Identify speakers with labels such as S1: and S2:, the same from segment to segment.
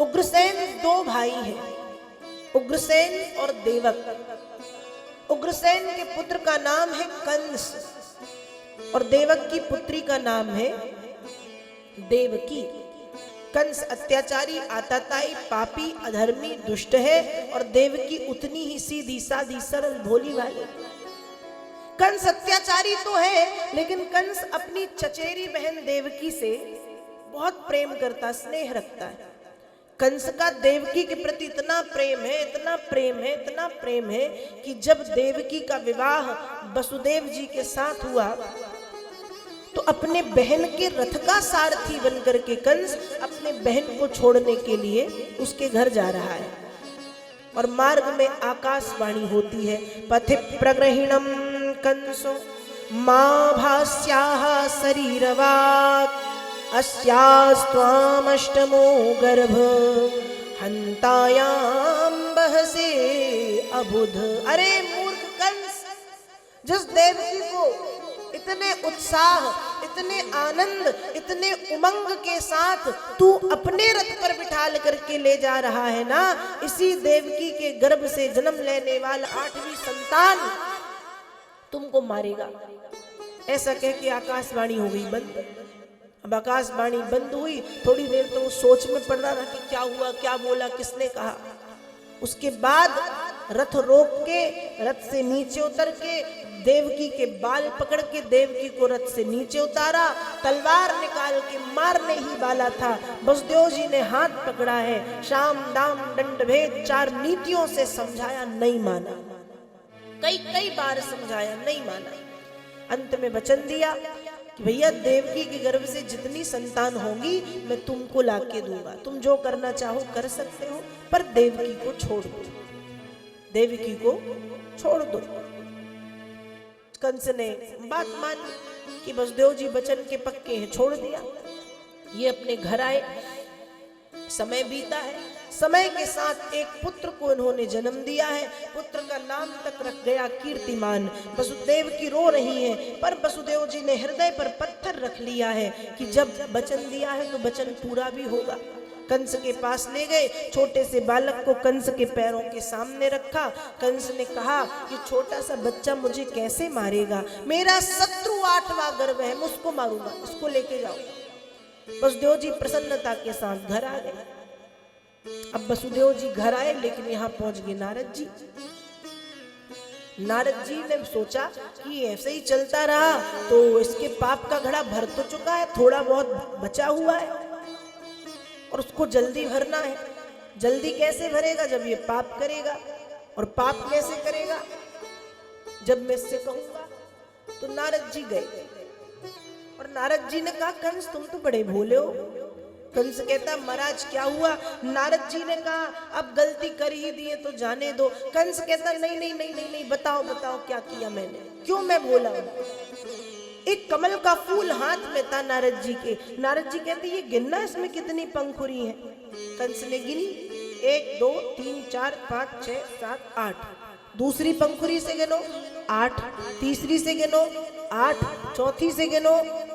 S1: उग्रसेन दो भाई हैं, उग्रसेन और देवक। उग्रसेन के पुत्र का नाम है कंस और देवक की पुत्री का नाम है देवकी। कंस अत्याचारी, आताताई, पापी, अधर्मी, दुष्ट है और देवकी उतनी ही सीधी सादी सरल भोली वाली। कंस अत्याचारी तो है, लेकिन कंस अपनी चचेरी बहन देवकी से बहुत प्रेम करता, स्नेह रखता है। कंस का देवकी के प्रति इतना प्रेम है, इतना प्रेम है, इतना प्रेम है कि जब देवकी का विवाह वसुदेव जी के साथ हुआ तो अपने बहन के रथ का सारथी बनकर के कंस अपने बहन को छोड़ने के लिए उसके घर जा रहा है और मार्ग में आकाशवाणी होती है, पथि प्रग्रहिणम कंसो मां भास्याः शरीरवात् अस्यास्त्वामष्टमो गर्भ हंतायाम बहसे अबुध। अरे मूर्ख कंस, जिस देवकी को इतने उत्साह, इतने आनंद, इतने उमंग के साथ तू अपने रथ पर बिठाल करके ले जा रहा है ना, इसी देवकी के गर्भ से जन्म लेने वाला 8वीं संतान तुमको मारेगा। ऐसा कह के आकाशवाणी हो गई बंद। अब आकाशवाणी बंद हुई, थोड़ी देर तो वो सोच में पड़ रहा था कि क्या हुआ, क्या बोला, किसने कहा। उसके बाद रथ रोक के, रथ से नीचे उतर के देवकी के बाल पकड़ के देवकी को रथ से नीचे उतारा, तलवार निकाल के मारने ही वाला था। वसुदेव जी ने हाथ पकड़ा है, शाम दाम दंड भेद 4 नीतियों से समझाया, नहीं माना। कई बार समझाया, नहीं माना। अंत में वचन दिया कि भैया देवकी के गर्भ से जितनी संतान होंगी मैं तुमको लाके दूंगा, तुम जो करना चाहो कर सकते हो, पर देवकी को छोड़ दो, देवकी को छोड़ दो। कंस ने बात मानी कि वसुदेव जी वचन के पक्के हैं, छोड़ दिया। ये अपने घर आए, समय बीता है, समय के साथ एक पुत्र को इन्होंने जन्म दिया है। पुत्र का नाम तक रख गया कीर्तिमान। वसुदेव की रो रही है, पर वसुदेव जी ने हृदय पर पत्थर रख लिया है कि जब वचन दिया है तो वचन पूरा भी होगा। कंस के पास ले गए, छोटे से बालक को कंस के पैरों के सामने रखा। कंस ने कहा कि छोटा सा बच्चा मुझे कैसे मारेगा, मेरा शत्रु 8वां गर्भ है, मैं उसको मारूंगा, इसको लेके जाओ। वसुदेव जी प्रसन्नता के साथ घर आ गए। अब वसुदेव जी घर आए, लेकिन यहाँ पहुंच गए नारद जी। नारद जी ने सोचा कि ऐसे ही चलता रहा तो इसके पाप का घड़ा भर तो चुका है, थोड़ा बहुत बचा हुआ है और उसको जल्दी भरना है। जल्दी कैसे भरेगा, जब ये पाप करेगा, और पाप कैसे करेगा, जब मैं इससे कहूंगा। तो नारद जी गए और नारद जी ने कहा कंस तुम तो बड़े भोले हो। कंस कहता महाराज क्या हुआ। नारद जी ने कहा अब गलती कर ही दी है तो जाने दो। कंस कहता नहीं नहीं नहीं नहीं नहीं, बताओ बताओ क्या किया मैंने, क्यों मैं भोला हूं। एक कमल का फूल हाथ में था नारद जी के। नारद जी कहते ये गिनना इसमें कितनी पंखुड़ी है। कंस ने गिनी, 1 2 3 4 5 6 7 8। दूसरी पंखुड़ी से गिनो 8, तीसरी से गिनो 8, चौथी से गिनो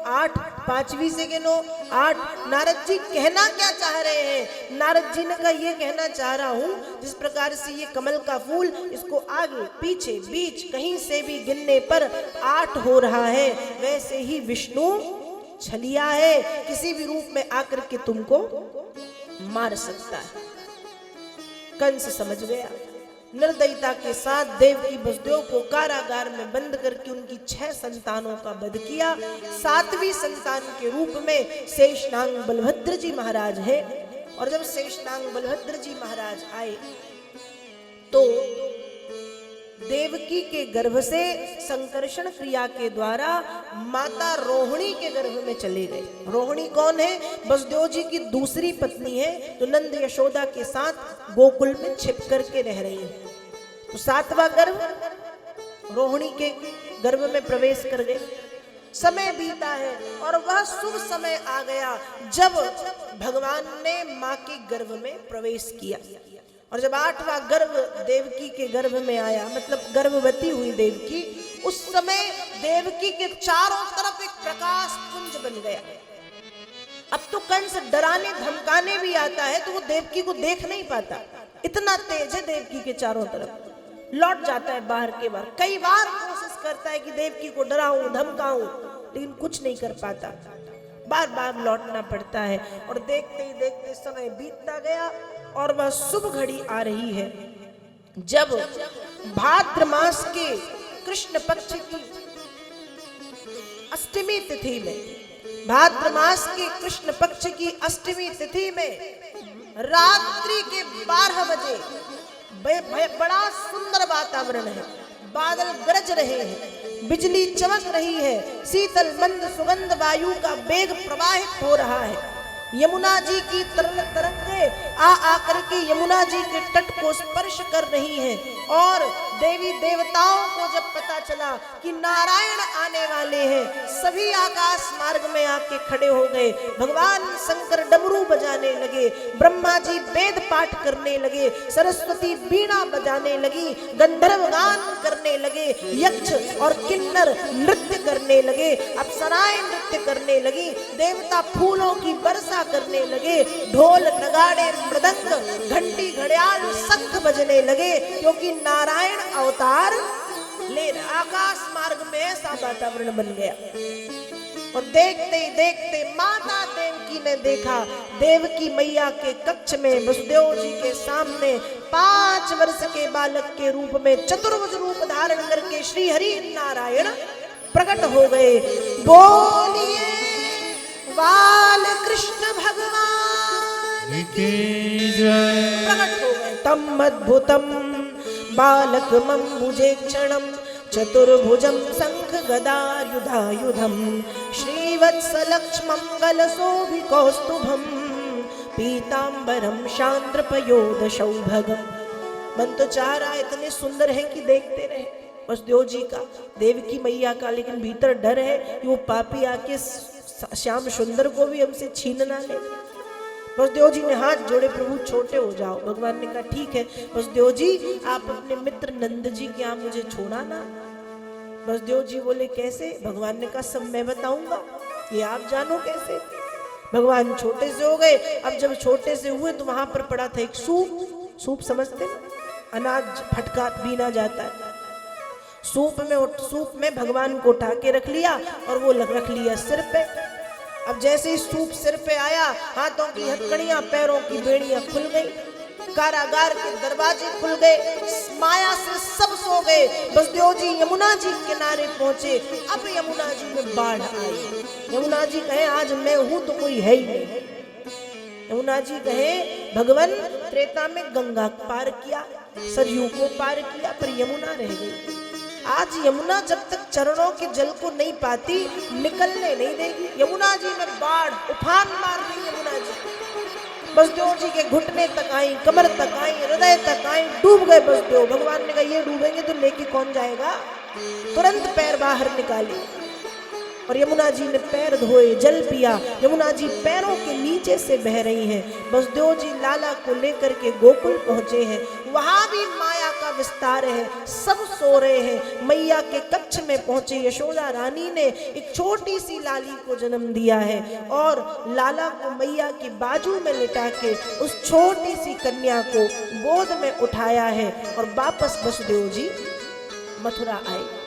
S1: 8, 5वीं से गिनो 8। नारद जी कहना क्या चाह रहे हैं। नारद जी ने कहा ये कहना चाह रहा हूं जिस प्रकार से ये कमल का फूल, इसको आगे पीछे बीच कहीं से भी गिनने पर 8 हो रहा है, वैसे ही विष्णु छलिया है, किसी भी रूप में आकर के तुमको मार सकता है। कंस समझ गया। निर्दयता के साथ देवकी वसुदेव को कारागार में बंद करके उनकी 6 संतानों का वध किया। 7वीं संतान के रूप में शेषनाग बलभद्र जी महाराज है। और जब शेषनाग बलभद्र जी महाराज आए तो देवकी के गर्भ से संकर्षण क्रिया के द्वारा माता रोहिणी के गर्भ में चले गए। रोहिणी कौन है? वसुदेव जी की दूसरी पत्नी है, जो नंद यशोदा के साथ गोकुल में छिप करके रह रही है। तो 7वां गर्भ रोहिणी के गर्भ में प्रवेश कर गए। समय बीता है और वह शुभ समय आ गया जब भगवान ने मां के गर्भ में प्रवेश किया। और जब 8वां गर्भ देवकी के गर्भ में आया, मतलब गर्भवती हुई देवकी, उस समय देवकी के चारों तरफ एक प्रकाश पुंज बन गया। अब तो कंस डराने धमकाने भी आता है तो वो देवकी को देख नहीं पाता, इतना तेज है देवकी के चारों तरफ। लौट जाता है बाहर के बाहर, कई बार कोशिश करता है कि देवकी को डराऊं धमकाऊं, लेकिन कुछ नहीं कर पाता, बार बार लौटना पड़ता है। और देखते ही देखते समय बीतता गया और वह शुभ घड़ी आ रही है जब भाद्र मास के कृष्ण पक्ष की अष्टमी तिथि में, भाद्र मास के कृष्ण पक्ष की अष्टमी तिथि में रात्रि के 12 बजे बड़ा सुंदर वातावरण है, बादल गरज रहे हैं, बिजली चमक रही है, शीतल मंद सुगंध वायु का वेग प्रवाहित हो रहा है। यमुना जी की तरंगे आ आकर के यमुना जी के तट को स्पर्श कर रही हैं और देवी देवताओं को जब पता चला कि नारायण आने वाले हैं, सभी आकाश मार्ग में आके खड़े हो गए। भगवान शंकर डमरू बजाने लगे, ब्रह्मा जी वेद पाठ करने लगे, सरस्वती बीणा बजाने लगी, गंधर्व गान करने लगे, यक्ष और किन्नर नृत्य करने लगे, अप्सराएं नृत्य करने लगी, देवता फूलों की वर्षा करने लगे, ढोल नगाड़े मृदंग घंटी घड़ियाल शंख बजने लगे, क्योंकि नारायण अवतार ले आकाश मार्ग में ऐसा वातावरण बन गया। और देखते ही देखते माता देवकी ने देखा, देवकी मैया के कक्ष में वसुदेव जी के सामने 5 वर्ष के बालक के रूप में चतुर्भुज रूप धारण करके श्री हरि नारायण प्रकट हो गए। बोलिए बाल कृष्ण भगवान की जय। प्रकट हो गए। तम अद्भुतम बालकमं भुजेक्षणं चतुर्भुजं शंख गदायुधायुधं श्रीवत्सलक्ष्मंगलशोभिकौस्तुभं पीतांबरं शांद्रपयोदशौभगम्। मन तो चाह रहा है इतने सुंदर है कि देखते रहे वसुदेव जी का, देवकी मैया का, लेकिन भीतर डर है कि वो पापी आके श्याम सुंदर को भी हमसे छीन ना ले। वसुदेव जी ने हाथ जोड़े, प्रभु छोटे हो जाओ। भगवान ने कहा ठीक है वसुदेव जी, आप अपने मित्र नंद जी के यहाँ मुझे छोड़ा ना। वसुदेव जी बोले कैसे? भगवान ने कहा सब मैं बताऊंगा, ये आप जानो कैसे। भगवान छोटे से हो गए। अब जब छोटे से हुए तो वहां पर पड़ा था एक सूप, सूप समझते ना, अनाज फटका बीना जाता है, सूप में भगवान को उठा के रख लिया और वो रख लिया सिर पे। अब जैसे ही सूप सिर पे आया, हाथों की हथकड़ियां पैरों की बेड़ियां खुल गई, कारागार के दरवाजे खुल गए, माया से सब सो गए। वसुदेव जी यमुना जी किनारे पहुंचे। अब यमुना जी में बाढ़ आई। यमुना जी कहे आज मैं हूं तो कोई है ही नहीं। यमुना जी कहे भगवान त्रेता में गंगा पार किया, सरयू को पार किया, पर यमुना रह गई। आज यमुना जब तक चरणों के जल को नहीं पाती निकलने नहीं देगी। यमुना जी में बाढ़ उफान मार रही यमुना जी। वसुदेव जी के घुटने तक आई, कमर तक आई, हृदय तक आई, डूब गए वसुदेव। भगवान ने कहा ये डूबेंगे तो लेके कौन जाएगा? तुरंत पैर बाहर निकाले और यमुना जी ने पैर धोए, जल पिया। यमुना जी पैरों के नीचे से बह रही हैं। वसुदेव जी लाला को लेकर के गोकुल पहुंचे हैं, वहां भी माया का विस्तार है, सब सो रहे हैं। मैया के कक्ष में पहुंचे। यशोदा रानी ने एक छोटी सी लाली को जन्म दिया है और लाला को मैया की बाजू में लिटा के उस छोटी सी कन्या को गोद में उठाया है और वापस वसुदेव जी मथुरा आए।